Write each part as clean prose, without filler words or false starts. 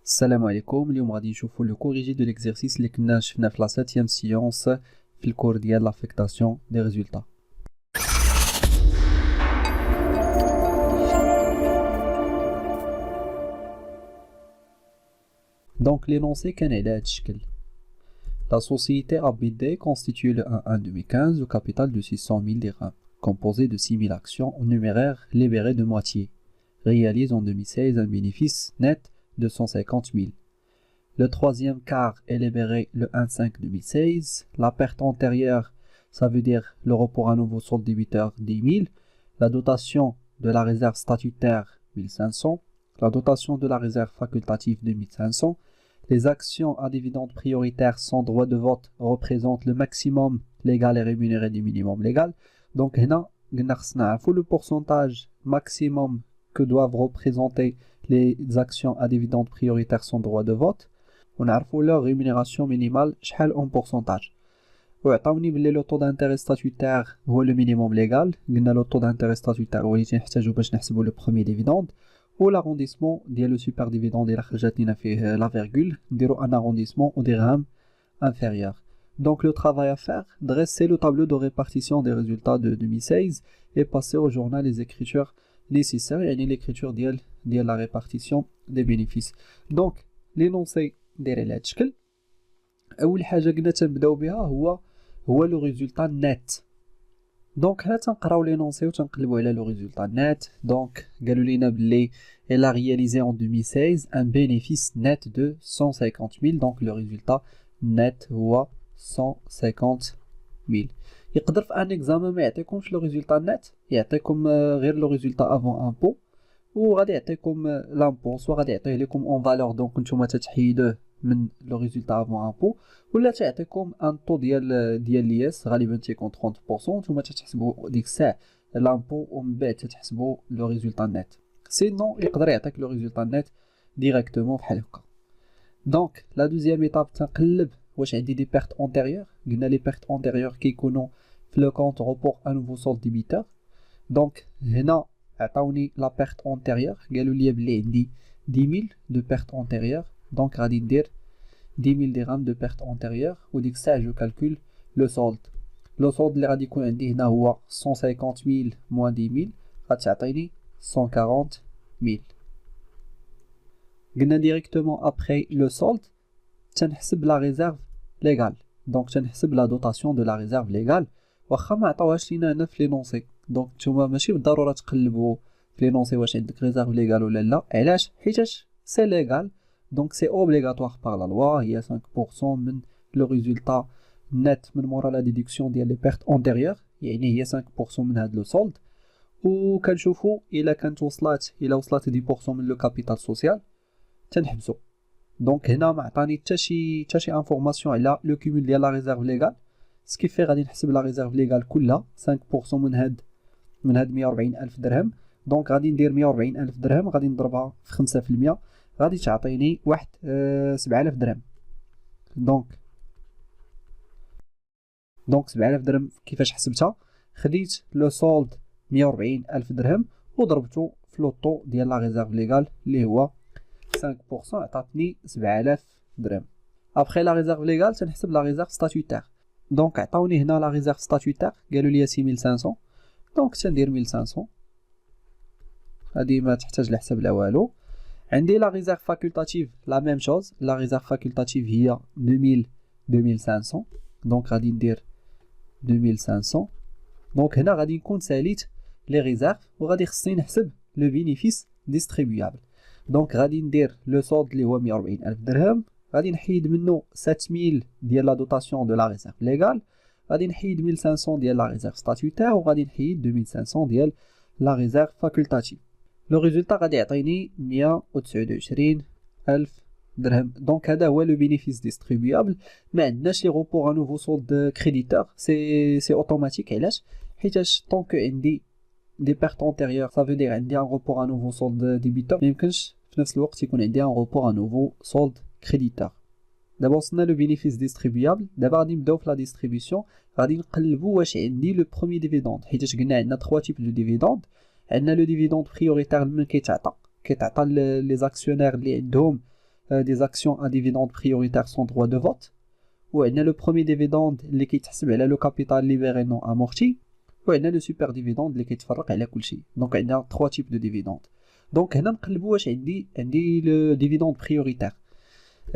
السلام عليكم. اليوم غادي نشوفوا لو كوريجي دو ليكزيرسيس اللي كنا شفنا في لا 7 سيونس في الكور ديال لافيكتاسيون دي ريزولطا. دونك لينونسي كان على هذا الشكل: La société ABD constitue le 1 2015 au capital de 600 000 dirhams, composé de 6 000 actions en numéraire libérées de moitié, réalise en 2016 un bénéfice net de 150 000. Le troisième quart est libéré le 1/5/2016. La perte antérieure, ça veut dire le report à nouveau sur le débiteur 10 000. La dotation de la réserve statutaire 1500. La dotation de la réserve facultative 2500. Les actions à dividendes prioritaires sans droit de vote représentent le maximum légal et rémunéré du minimum légal. Donc, le pourcentage maximum que doivent représenter les actions à dividendes prioritaires sans droit de vote. ونعرفوا leur rémunération minimale شحال en pourcentage. وعطاوني بلي لو طو d'intérêt statutaire هو le minimum légal. قلنا لو طو d'intérêt statutaire هو اللي تنحتاجو باش نحسبوا لو بروميير ديفيدوند. و l'arrondissement ديال لو سوبر ديفيدوند الا خرجت لينا فيه لا فيرغول نديرو ان arrondissement au dirham inférieur. Donc le travail à faire, dresser le tableau de répartition des résultats de 2016 et passer au journal les écritures nécessaires, يعني l'écriture ديال la répartition des bénéfices. Donc l'énoncé داير على هذا الشكل. اول حاجه قلنا تنبداو بها هو لو ريزولطا نت. دونك حنا تنقراو لينونسي وتنقلبوا على لو ريزولطا نت. دونك قالوا لينا بلي elle a réalisé en 2016 un bénéfice net de 150 000. donc le résultat net هو 150 000. يقدر في ان اكزامان ما يعطيكمش لو ريزولطا نت، يعطيكم غير لو ريزولطا افون امبو، وغادي يعطيكم لامبو سوا غادي يعطيه لكم اون فالور دونك نتوما تتحيدوه من لو ريزولطا افون امبو، ولا تعطيكم ان طو ديال لياس غالبا تيكون 30%. نتوما تتحسبوا ديك الساعه لامبو ومن بعد تتحسبوا لو ريزولطا نت. سينو يقدر يعطيك لو ريزولطا نت ديريكتومون بحال هكا. دونك لا دوزيام ايتاب تنقلب واش عندي دي بيرت اونتيريور. قلنا لي بيرت اونتيريور كيكونوا في لو كونط روبور ا نوفو سول ديبيتور. دونك هنا عطاوني لا بيرت اونتيريور، قالوا لي بلي عندي 10000 دو بيرت اونتيريور. دونك غادي ندير 10000 درهم دو بيرت اونتيريور، وديك الساعه جو كالكول لو سولد. لو سولد اللي غادي يكون عندي هنا هو 150000 موان 10000 غتعطيني 140000. قلنا ديريكتومون ابري لو سولد تنحسب لا ريزيرف ليغال. دونك تنحسب لا دوطاسيون دو لا ريزيرف ليغال واخا ما عطاوهاش لينا هنا في لينونسي. دونك نتوما ماشي بالضروره تقلبوا في لينونسي واش عندك ريزيرف ليغال ولا لا. علاش؟ حيتاش سي ليغال دونك سي اوبليغاتوار باغ لا لوا. هي 5% من لو ريزولطا نت من مورا لا ديدكسيون ديال لي بيرت اونتيريور، يعني هي 5% من هاد لو سولد. وكنشوفوا الا كانت وصلت 10% من لو كابيتال سوسيال تنحبسو. دونك هنا ما عطاني حتى شي انفورماسيون على لو كومول ديال لا ريزيرف ليغال. سكيفي غادي نحسب لا ريزيرف ليغال كلها 5% من هاد 140000 درهم. دونك غادي ندير 140000 درهم غادي نضربها في 5% غادي تعطيني واحد 7000 درهم. دونك 7000 درهم كيفاش حسبتها؟ خديت لو سولد 140000 درهم وضربته في لوطو ديال لا ريزيرف ليغال اللي هو 5% عطاتني 7000 درهم. ابخي لا ريزيرف ليغال تنحسب لا ريزيرف ستاتوتير. دونك عطاوني هنا لا ريزيرف ستاتوتير قالوا لي 6500. دونك تندير 1500 هادي ما تحتاج لحساب لا والو. عندي لا ريزيرف فاكولتاتيف لا ميم شوز. لا ريزيرف فاكولتاتيف هي 2500. دونك غادي ندير 2500. دونك هنا غادي نكون ساليت لي ريزيرف وغادي خصني نحسب لو بينيفيس ديستريبيابل. دونك غادي ندير لو سولد اللي هو 140000 درهم، غادي نحيد منه 7000 ديال لا دوطاسيون دو لا ريزيرف ليغال، غادي نحيد 1500 ديال لا ريزيرف ستاتوتير، وغادي نحيد 2500 ديال لا ريزيرف فاكولتاتيف. لو ريزولطا غادي يعطيني 129000 درهم. دونك هذا هو لو بينيفيس ديستريبيابل. ما عندناش لي روبور ا نوفو سولد كريديتور، سي اوتوماتيك. علاش؟ حيتاش طونك عندي دي بيرت اونتيريور سافو دير عندي ان روبور ا نوفو سولد ديبيتور، ما يمكنش في نفس الوقت يكون عندي ان روبور ا نوفو سولد كريديتور. دابا وصلنا لو بينيفيس ديستريبيابل. دابا غادي نبداو في لا ديستريبيسيون، غادي نقلبوا واش عندي لو بروميير ديفيدوند، حيتاش قلنا عندنا 3 تيب دو ديفيدوند. عندنا لو ديفيدوند بريوريتير من كيتعطى لي زاكسيونير اللي عندهم des actions à dividendes prioritaires sans droit de vote. وعندنا لو بروميي ديفيدوند اللي كيتحسب على لو كابيتال ليبيري نون امورتي، وعندنا لو سوبر ديفيدوند اللي كيتفرق على كلشي. دونك عندنا 3 تيب دو ديفيدوند. دونك هنا نقلبوا واش عندي لو ديفيدوند بريوريتير.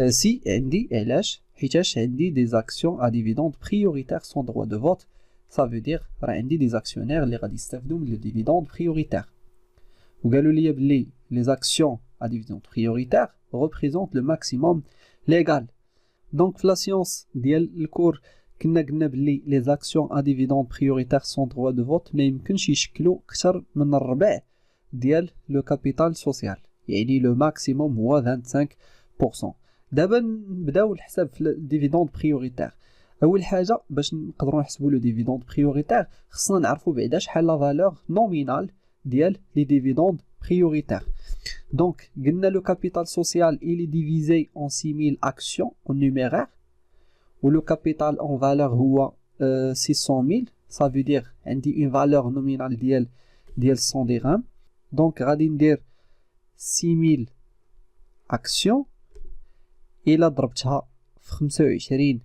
سي عندي علاش حيتاش عندي دي زاكسيون ا ديفيدوند بريوريتير سون دروا دو فوت. Ça veut dire راه عندي دي زاكسيونير اللي غادي يستافدوا من لو ديفيدوند بريوريتير. وقالوا لي بلي لي زاكسيون ا ديفيدوند بريوريتير représentent le maximum légal. دونك في لا سيونس ديال الكور كنا قلنا بلي لي زاكسيون ا ديفيدوند بريوريتير سون دروا دو فوت ما يمكنش يشكلوا اكثر من الربع ديال لو كابيتال سوسيال، يعني لو ماكسيموم هو 25%. دابا نبداو الحساب في الديفيدوند بريوريتير. اول حاجه باش نقدروا نحسبوا لو ديفيدوند بريوريتير خصنا نعرفوا بعدا شحال لا فالور نومينال ديال لي ديفيدوند بريوريتير. دونك قلنا لو كابيتال سوسيال il est divisé en 6000 actions en numéraire و لو كابيتال en valeur هو 600000. ça veut dire عندي une valeur nominale ديال 100 درهم. دونك غادي ندير 6000 actions الا ضربتها في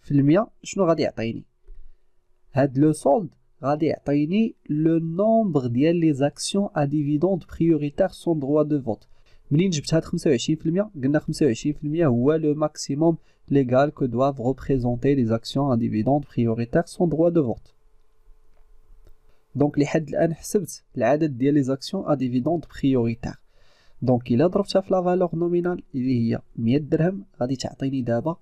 25% شنو غادي يعطيني؟ هاد لو سولد غادي يعطيني لو نومبر ديال لي زاكسيون ا ديفيدوند بريوريتير سون دروا دو فوت. منين جبت هاد 25% قلنا 25% هو لو ماكسيموم ليغال كو دوافent représenter les actions à dividendes prioritaires sans droit de vote. دونك لحد الان حسبت العدد ديال لي زاكسيون ا ديفيدوند بريوريتير. دونك الا ضربتها في لا فالور نومينال اللي هي 100 درهم غادي تعطيني دابا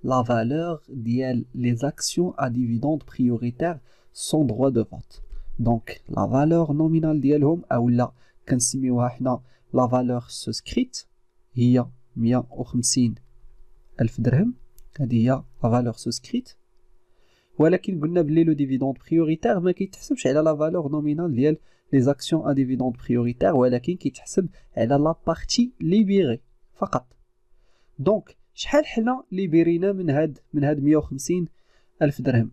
la valeur ديال les actions à dividendes prioritaires sans droit de vote. Donc la valeur nominale ديالهم اولا كنسميوها حنا la valeur souscrite هي 150 ألف درهم. هذه هي la valeur souscrite. ولكن قلنا بلي لو ديفيدوند بريوريتير ما كيتحسبش على la valeur nominale ديال les actions à dividendes prioritaires ولكن كيتحسب على la partie libérée فقط. دونك شحال حنا ليبيرينا من هاد 150 ألف درهم؟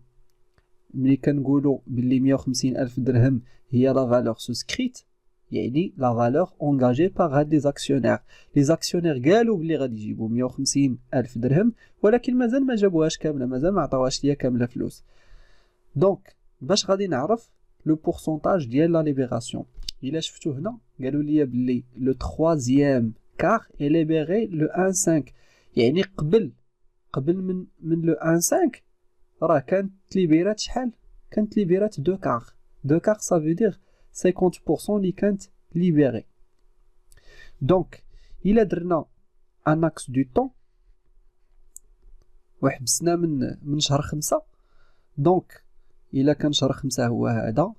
ملي كنقولوا باللي 150 ألف درهم هي لا فالور سوسكريت يعني لا فالور اونغاجي باغ هاد لي زاكسيونير. لي زاكسيونير قالوا بلي غادي يجيبوا 150 ألف درهم ولكن مازال ما جابوهاش كامله، مازال ما عطاوهاش ليا كامله فلوس. دونك باش غادي نعرف لو بورسونتاج ديال لا ليبيراسيون، الا شفتو هنا قالوا لي باللي لو 3 كار اي ليبيري لو 1/5 يعني قبل من لو 1/5 راه كانت ليبيرات شحال؟ كانت ليبيرات 2 كار. 2 كار ça veut dire 50% اللي كانت ليبيري. دونك الا درنا ان اكس دو طون وحبسنا من شهر 5، دونك الا كان شهر 5 هو هذا،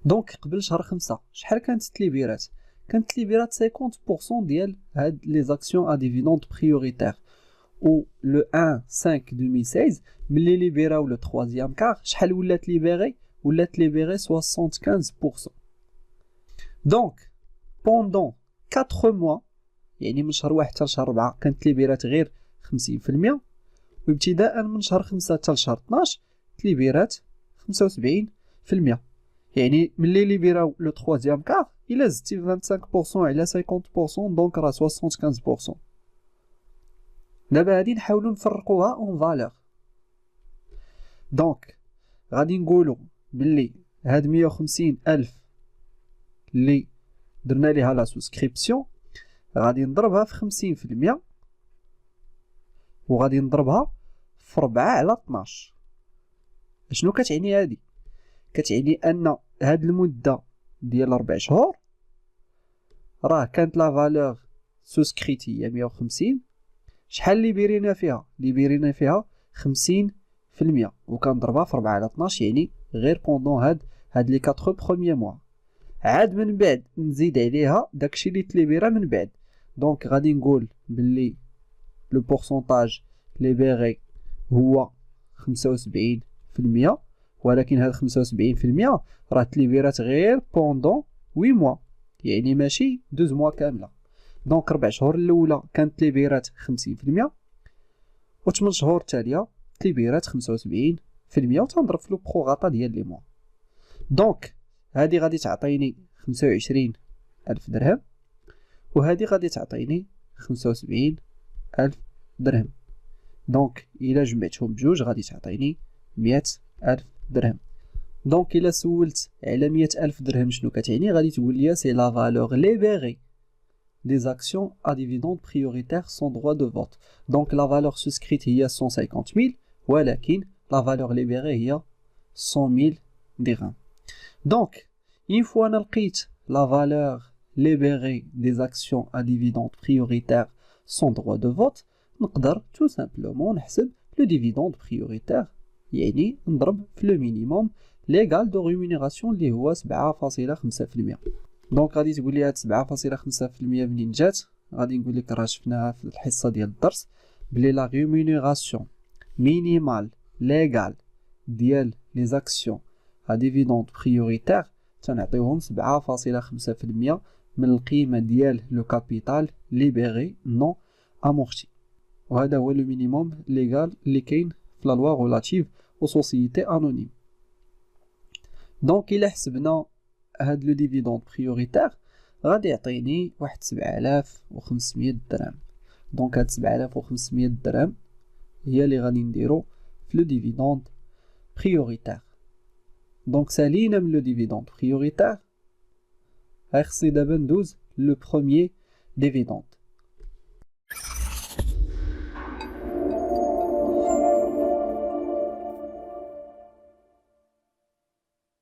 دونك قبل شهر 5 شحال كانت ليبيرات؟ كانت ليبيرات 50% ديال هاد لي زاكسيون ا ديفيدوند بريوريتير. و لو 1/5/2016 ملي ليبيراو لو 3 كار شحال ولات ليبيري؟ ولات ليبيري 75%. دونك بوندون 4 موا يعني من شهر 1 حتى لشهر 4 كانت ليبيرات غير 50%، وابتداء من شهر 5 حتى لشهر 12 ليبيرات 75%. يعني ملي ليبيراو لو 3 كار الا زدتي 25% على 50% دونك راه 75%. دابا غادي نحاولوا نفرقوها اون فالور. دونك غادي نقولوا باللي هاد 150 ألف اللي درنا ليها لا سوسكريبسيون غادي نضربها في 50% وغادي نضربها في 4/12. شنو كتعني هادي؟ كتعني ان هاد المده ديال 4 شهور راه كانت لا فالور سوسكريت هي 150. شحال ليبيرينا فيها؟ ليبيرينا فيها 50% وكنضربها في 4/12 يعني غير بوندون هاد لي 4 بروميير موا. عاد من بعد نزيد عليها داكشي اللي تليبيرا من بعد. دونك غادي نقول باللي لو بورسونتاج ليبيري هو 75%، ولكن هاد 75% راه تليبيرات غير بوندون 8 موا يعني ماشي 12 موا كامله. دونك 4 شهور الاولى كانت ليبيرات 50% و 8 شهور التاليه ليبيرات 75%، وتنضرب في لو بروغاطا ديال لي موا. دونك هادي غادي تعطيني 25 ألف درهم وهادي غادي تعطيني 75,000 درهم. دونك إلا جمعتهم بجوج غادي تعطيني 100,000 درهم. دونك إلا سولت على 100,000 درهم شنو كتعني غادي تقول لي سي لا فالور ليبيري des actions à dividendes prioritaires sans droit de vote. Donc la valeur souscrite هي 150,000 ولكن la valeur libérée هي 100,000 dirhams. Donc une fois أنا لقيت la valeur libérée des actions à dividendes prioritaires sans droit de vote نقدر tout simplement نحسب le dividende prioritaire يعني نضرب في le minimum légal de rémunération اللي هو 7.5%. دونك غادي تقول لي هاد 7.5% منين جات؟ غادي نقول لك راه شفناها في الحصه ديال الدرس بلي لا ريمونيراسيون مينيمال ليغال ديال لي زاكسيون ا ديفيدوند بريوريتير تنعطيوهم 7.5% من القيمه ديال لو كابيتال ليبيري نو امورتي، وهذا هو لو مينيموم ليغال اللي كاين في لا لوا ريلاتيف او سوسيتي انونيم. دونك الا حسبنا هاد لو ديفيدوند بريوريتير غادي يعطيني واحد 7,500 درهم. دونك هاد 7,500 درهم هي اللي غادي نديرو في لو ديفيدوند بريوريتير. دونك سالينا من لو ديفيدوند بريوريتير، خصني دابا ندوز لو بروميير ديفيدوند.